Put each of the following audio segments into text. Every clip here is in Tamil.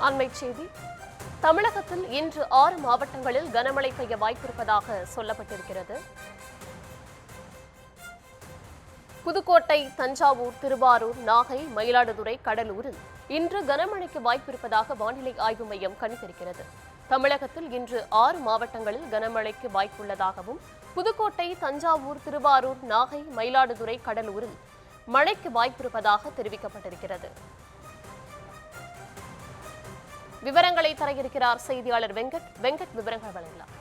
அண்மைச் செய்தி. தமிழகத்தில் இன்று 6 மாவட்டங்களில் கனமழை பெய்ய வாய்ப்பிருப்பதாக சொல்லப்பட்டிருக்கிறது. புதுக்கோட்டை, தஞ்சாவூர், திருவாரூர், நாகை, மயிலாடுதுறை, கடலூரில் இன்று கனமழைக்கு வாய்ப்பிருப்பதாக வானிலை ஆய்வு மையம் கணித்திருக்கிறது. தமிழகத்தில் இன்று 6 மாவட்டங்களில் கனமழைக்கு வாய்ப்புள்ளதாகவும், புதுக்கோட்டை, தஞ்சாவூர், திருவாரூர், நாகை, மயிலாடுதுறை, கடலூரில் மழைக்கு வாய்ப்பிருப்பதாக தெரிவிக்கப்பட்டிருக்கிறது. விவரங்களை தர இருக்கிறார் செய்தியாளர் வெங்கட். விவரங்கள் வழங்கலாம்.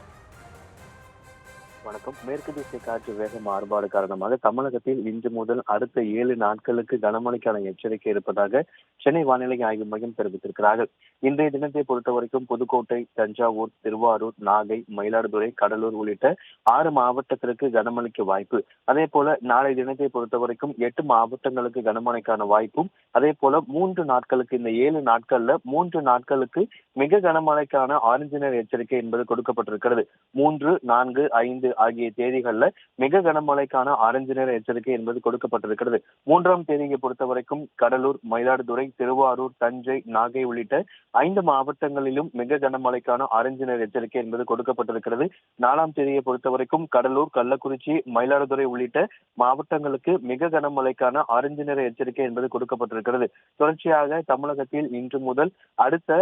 வணக்கம். மேற்கு திசை காற்று வேக மாறுபாடு காரணமாக தமிழகத்தில் இன்று முதல் அடுத்த 7 நாட்களுக்கு கனமழைக்கான எச்சரிக்கை இருப்பதாக சென்னை வானிலை ஆய்வு மையம் தெரிவித்திருக்கிறார்கள். இன்றைய தினத்தை பொறுத்தவரைக்கும் புதுக்கோட்டை, தஞ்சாவூர், திருவாரூர், நாகை, மயிலாடுதுறை, கடலூர் உள்ளிட்ட 6 மாவட்டத்திற்கு கனமழைக்கு வாய்ப்பு. அதே போல நாளை தினத்தை பொறுத்தவரைக்கும் 8 மாவட்டங்களுக்கு கனமழைக்கான வாய்ப்பும், அதே போல 3 நாட்களுக்கு, இந்த 7 நாட்கள்ல 3 நாட்களுக்கு மிக கனமழைக்கான ஆரஞ்சு நிற எச்சரிக்கை என்பது கொடுக்கப்பட்டிருக்கிறது. 3, 4, 5 ஆகிய தேதிகள்ல மிக கனமழைக்கான ஆரஞ்சு நிற எச்சரிக்கை என்பது கொடுக்கப்பட்டிருக்கிறது. 3ஆம் தேதியை பொறுத்தவரைக்கும் கடலூர், மயிலாடுதுறை, திருவாரூர், தஞ்சை, நாகை உள்ளிட்ட 5 மாவட்டங்களிலும் மிக கனமழைக்கான ஆரஞ்சு நிற எச்சரிக்கை என்பது கொடுக்கப்பட்டிருக்கிறது. 4ஆம் தேதியை பொறுத்தவரைக்கும் கடலூர், கள்ளக்குறிச்சி, மயிலாடுதுறை உள்ளிட்ட மாவட்டங்களுக்கு மிக கனமழைக்கான ஆரஞ்சு நிற எச்சரிக்கை என்பது கொடுக்கப்பட்டிருக்கிறது. தொடர்ச்சியாக தமிழகத்தில் இன்று முதல் அடுத்த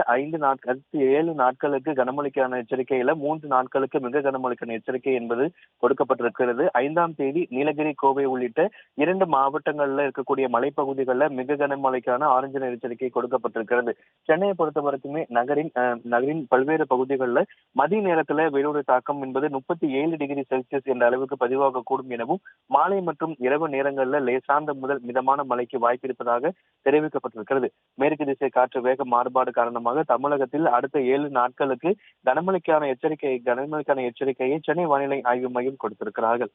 7 நாட்களுக்கு கனமழைக்கான எச்சரிக்கையில 3 நாட்களுக்கு மிக கனமழைக்கான எச்சரிக்கை என்பது கொடுக்கப்பட்டிருக்கிறது. 5ஆம் தேதி நீலகிரி, கோவை உள்ளிட்ட 2 மாவட்டங்கள்ல இருக்கக்கூடிய மலைப்பகுதிகளில் மிக கனமழைக்கான ஆரஞ்சு நிற எச்சரிக்கை கொடுக்கப்பட்டிருக்கிறது. சென்னையை பொறுத்தவரைக்குமே நகரின் பல்வேறு பகுதிகளில் மதிய நேரத்துல வெயிலுடைய தாக்கம் என்பது 37 டிகிரி செல்சியஸ் என்ற அளவுக்கு பதிவாகக்கூடும் எனவும், மாலை மற்றும் இரவு நேரங்களில் லேசாந்த முதல் மிதமான மழைக்கு வாய்ப்பிருப்பதாக தெரிவிக்கப்பட்டிருக்கிறது. மேற்கு திசை காற்று வேக மாறுபாடு காரணமாக தமிழகத்தில் அடுத்த 7 நாட்களுக்கு கனமழைக்கான எச்சரிக்கையை சென்னை வானிலை ஆய்வு மையம் கொடுத்திருக்கிறார்கள்.